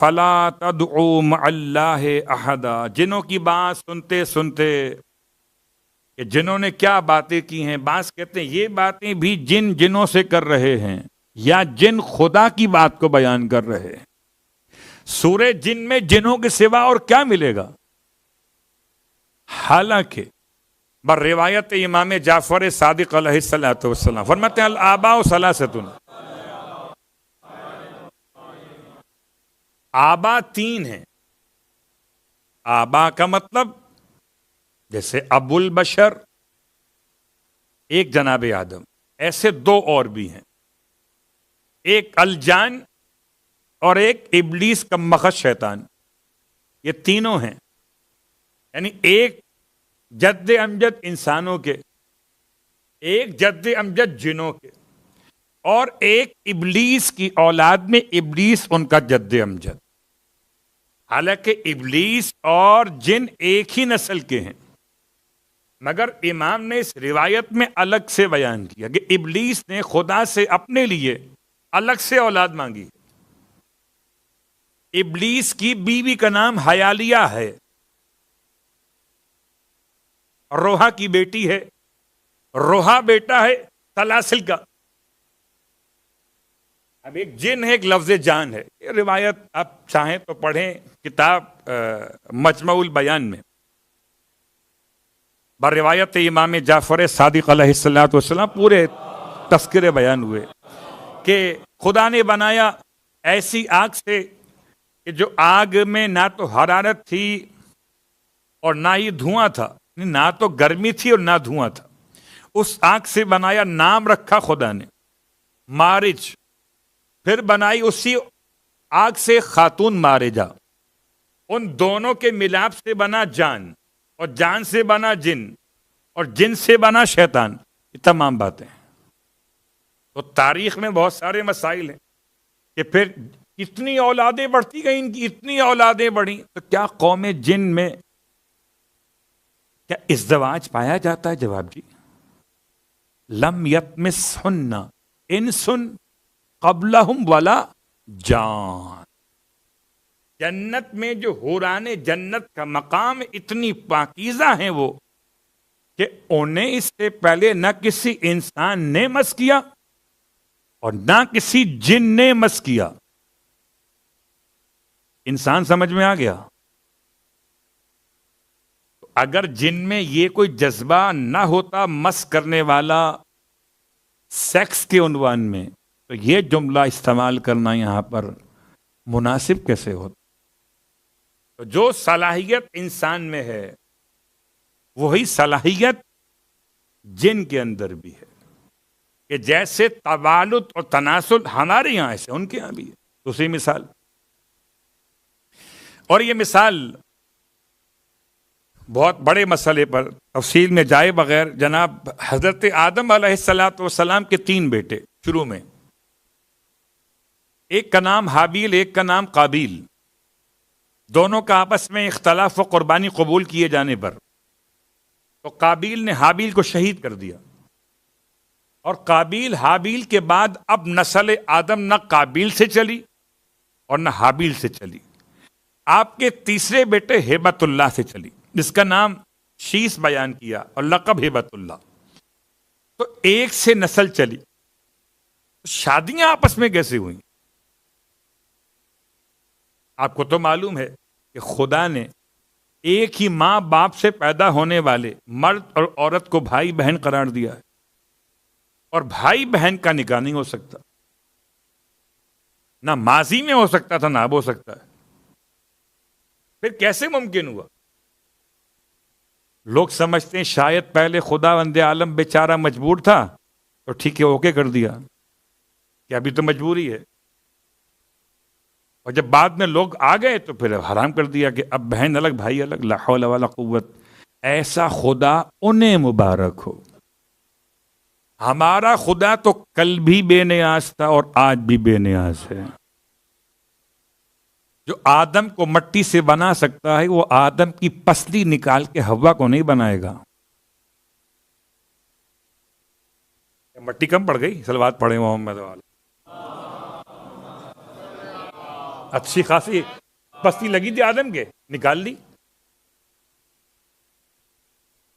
فلا تدعوا مع اللہ احدا، جنوں کی بات سنتے سنتے کہ جنہوں نے کیا باتیں کی ہیں، بعض کہتے ہیں یہ باتیں بھی جنوں سے کر رہے ہیں یا جن خدا کی بات کو بیان کر رہے ہیں۔ سورہ جن میں جنوں کے سوا اور کیا ملے گا؟ حالانکہ بر روایت امام جعفر صادق علیہ الصلوۃ والسلام فرماتے ہیں الآباء ثلاثۃ، آبا تین ہیں۔ آبا کا مطلب جیسے ابو البشر ایک جناب آدم، ایسے دو اور بھی ہیں، ایک الجان اور ایک ابلیس کا مخذ شیطان، یہ تینوں ہیں۔ یعنی ایک جد امجد انسانوں کے، ایک جد امجد جنوں کے، اور ایک ابلیس کی اولاد میں ابلیس ان کا جد امجد۔ حالانکہ ابلیس اور جن ایک ہی نسل کے ہیں، مگر امام نے اس روایت میں الگ سے بیان کیا کہ ابلیس نے خدا سے اپنے لیے الگ سے اولاد مانگی۔ ابلیس کی بیوی کا نام حیالیہ ہے، روحا کی بیٹی ہے، روحا بیٹا ہے سلاسل کا۔ اب ایک جن ہے، ایک لفظ جان ہے۔ یہ روایت آپ چاہیں تو پڑھیں کتاب مجمع البیان میں، بر روایت امام جعفر صادق علیہ الصلوۃ والسلام پورے تذکرے بیان ہوئے کہ خدا نے بنایا ایسی آگ سے کہ جو آگ میں نہ تو حرارت تھی اور نہ ہی دھواں تھا، نہ تو گرمی تھی اور نہ دھواں تھا۔ اس آگ سے بنایا، نام رکھا خدا نے مارج۔ پھر بنائی اسی آگ سے خاتون مارجا، ان دونوں کے ملاپ سے بنا جان، اور جان سے بنا جن، اور جن سے بنا شیطان۔ یہ تمام باتیں تو تاریخ میں بہت سارے مسائل ہیں کہ پھر اتنی اولادیں بڑھتی گئیں، ان کی اتنی اولادیں بڑھیں، تو کیا قوم جن میں کیا ازدواج پایا جاتا ہے؟ جواب جی، لم یطمثہن انس قبلہم ولا جان۔ جنت میں جو حوران جنت کا مقام اتنی پاکیزہ ہیں وہ کہ انہیں اس سے پہلے نہ کسی انسان نے مس کیا اور نہ کسی جن نے مس کیا۔ انسان سمجھ میں آ گیا؟ اگر جن میں یہ کوئی جذبہ نہ ہوتا مس کرنے والا سیکس کے عنوان میں، تو یہ جملہ استعمال کرنا یہاں پر مناسب کیسے ہوتا؟ تو جو صلاحیت انسان میں ہے وہی صلاحیت جن کے اندر بھی ہے، کہ جیسے توالد اور تناسل ہمارے یہاں ایسے ان کے یہاں بھی ہے۔ دوسری مثال، اور یہ مثال بہت بڑے مسئلے پر تفصیل میں جائے بغیر، جناب حضرت آدم علیہ الصلوۃ والسلام کے تین بیٹے شروع میں، ایک کا نام حابیل، ایک کا نام قابیل، دونوں کا آپس میں اختلاف و قربانی قبول کیے جانے پر تو قابیل نے حابیل کو شہید کر دیا، اور قابیل حابیل کے بعد اب نسل آدم نہ قابیل سے چلی اور نہ حابیل سے چلی، آپ کے تیسرے بیٹے ہیبت اللہ سے چلی، جس کا نام شیس بیان کیا اور لقب ہیبت اللہ۔ تو ایک سے نسل چلی، شادیاں آپس میں کیسے ہوئیں؟ آپ کو تو معلوم ہے کہ خدا نے ایک ہی ماں باپ سے پیدا ہونے والے مرد اور عورت کو بھائی بہن قرار دیا ہے، اور بھائی بہن کا نکاح نہیں ہو سکتا، نہ ماضی میں ہو سکتا تھا نہ اب ہو سکتا ہے۔ پھر کیسے ممکن ہوا؟ لوگ سمجھتے ہیں شاید پہلے خدا وند عالم بیچارہ مجبور تھا تو ٹھیک ہے اوکے کر دیا کہ ابھی تو مجبوری ہے، اور جب بعد میں لوگ آ گئے تو پھر حرام کر دیا کہ اب بہن الگ بھائی الگ۔ لا حول ولا قوت، ایسا خدا انہیں مبارک ہو۔ ہمارا خدا تو کل بھی بے نیاز تھا اور آج بھی بے نیاز ہے۔ جو آدم کو مٹی سے بنا سکتا ہے وہ آدم کی پسلی نکال کے ہوا کو نہیں بنائے گا۔ مٹی کم پڑ گئی، صلوات پڑھیں محمد والے۔ اچھی خاصی پستی لگی تھی آدم کے، نکال لی.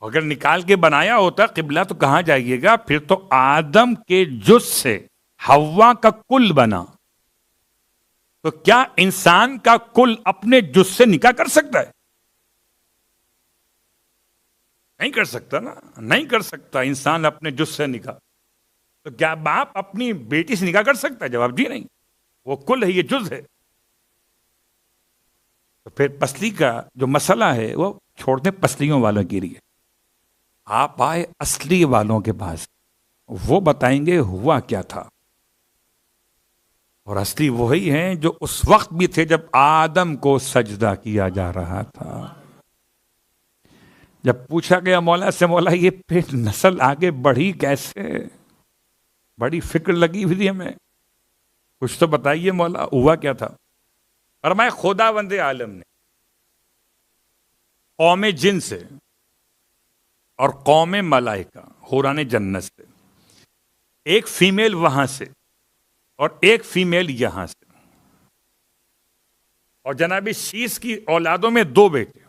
اگر نکال کے بنایا ہوتا قبلہ تو کہاں جائیے گا؟ پھر تو آدم کے جز سے حوا کا کل بنا، تو کیا انسان کا کل اپنے جز سے نکاح کر سکتا ہے؟ نہیں کر سکتا نا، نہیں کر سکتا انسان اپنے جز سے نکاح. تو کیا باپ اپنی بیٹی سے نکاح کر سکتا ہے؟ جواب جی نہیں، وہ کل ہے، یہ جز ہے. تو پھر پسلی کا جو مسئلہ ہے وہ چھوڑ دیں پسلیوں والوں کے لیے. آپ آئے اصلی والوں کے پاس، وہ بتائیں گے ہوا کیا تھا. اور اصلی وہی ہیں جو اس وقت بھی تھے جب آدم کو سجدہ کیا جا رہا تھا. جب پوچھا گیا مولا سے، مولا یہ پھر نسل آگے بڑھی کیسے؟ بڑی فکر لگی ہوئی تھی ہمیں، کچھ تو بتائیے مولا ہوا کیا تھا. فرمایا خداوند عالم نے قوم جن سے اور قوم ملائکہ حوران جنت سے ایک فیمیل وہاں سے اور ایک فیمیل یہاں سے، اور جناب شیس کی اولادوں میں 2 بیٹے،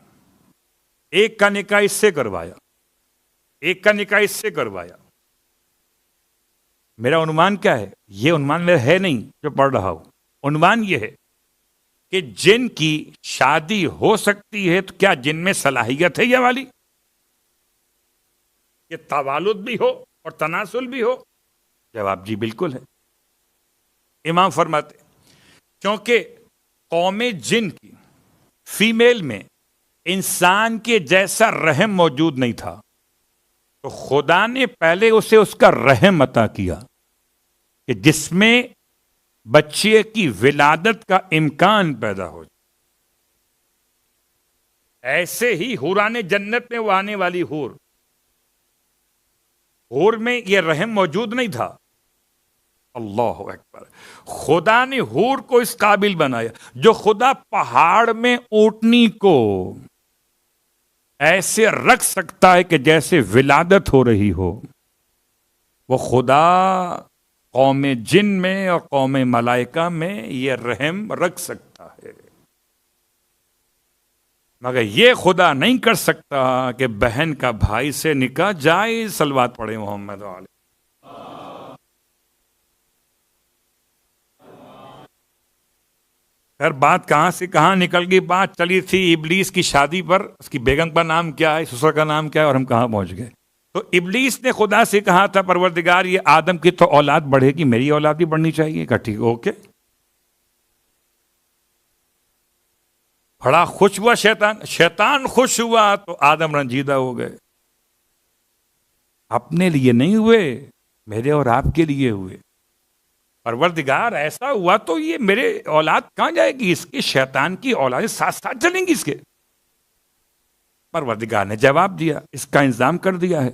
ایک کا نکاح اس سے کروایا، ایک کا نکاح اس سے کروایا. میرا عنوان کیا ہے؟ یہ عنوان میرا ہے نہیں جو پڑھ رہا ہوں، عنوان یہ ہے کہ جن کی شادی ہو سکتی ہے تو کیا جن میں صلاحیت ہے یہ والی کہ توالد بھی ہو اور تناسل بھی ہو؟ جواب جی بالکل ہے. امام فرماتے کیونکہ قوم جن کی فیمیل میں انسان کے جیسا رحم موجود نہیں تھا، تو خدا نے پہلے اسے اس کا رحم عطا کیا کہ جس میں بچے کی ولادت کا امکان پیدا ہو جائے. ایسے ہی حوران جنت میں وہ آنے والی حور میں یہ رحم موجود نہیں تھا. اللہ اکبر. خدا نے حور کو اس قابل بنایا. جو خدا پہاڑ میں اونٹنی کو ایسے رکھ سکتا ہے کہ جیسے ولادت ہو رہی ہو، وہ خدا قوم جن میں اور قوم ملائکہ میں یہ رحم رکھ سکتا ہے. مگر یہ خدا نہیں کر سکتا کہ بہن کا بھائی سے نکاح جائے. صلوات پڑھے محمد علیہ. پھر بات کہاں سے کہاں نکل گئی؟ بات چلی تھی ابلیس کی شادی پر، اس کی بیگم کا نام کیا ہے، سسر کا نام کیا ہے، اور ہم کہاں پہنچ گئے. تو ابلیس نے خدا سے کہا تھا پروردگار یہ آدم کی تو اولاد بڑھے گی، میری اولاد بھی بڑھنی چاہیے. کہ ٹھیک اوکے. بڑا خوش ہوا شیطان خوش ہوا تو آدم رنجیدہ ہو گئے. اپنے لیے نہیں ہوئے، میرے اور آپ کے لیے ہوئے. پروردگار ایسا ہوا تو یہ میرے اولاد کہاں جائے گی؟ اس کے شیطان کی اولادیں ساتھ ساتھ چلیں گی اس کے. پروردگار نے جواب دیا، اس کا انتظام کر دیا ہے.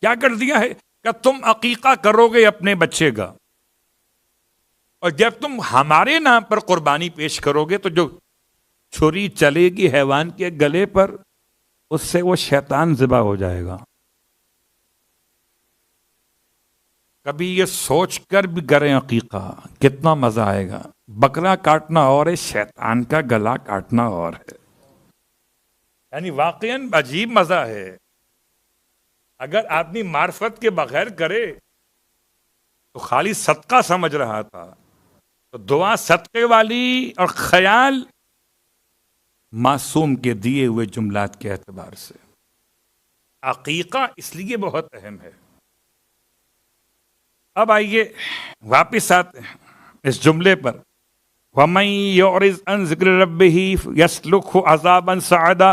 کیا کر دیا ہے؟ کہ تم عقیقہ کرو گے اپنے بچے کا، اور جب تم ہمارے نام پر قربانی پیش کرو گے تو جو چھری چلے گی حیوان کے گلے پر، اس سے وہ شیطان ذبح ہو جائے گا. کبھی یہ سوچ کر بھی کریں عقیقہ، کتنا مزہ آئے گا. بکرا کاٹنا اور ہے، شیطان کا گلا کاٹنا اور ہے. یعنی واقعاً عجیب مزہ ہے. اگر آدمی معرفت کے بغیر کرے تو خالی صدقہ سمجھ رہا تھا، تو دعا صدقے والی اور خیال معصوم کے دیے ہوئے جملات کے اعتبار سے. عقیقہ اس لیے بہت اہم ہے. اب آئیے واپس آتے ہیں اس جملے پر، وَمَن يُعْرِضْ عَن ذِكْرِ رَبِّهِ يَسْلُكْهُ عَذَابًا صَعَدًا.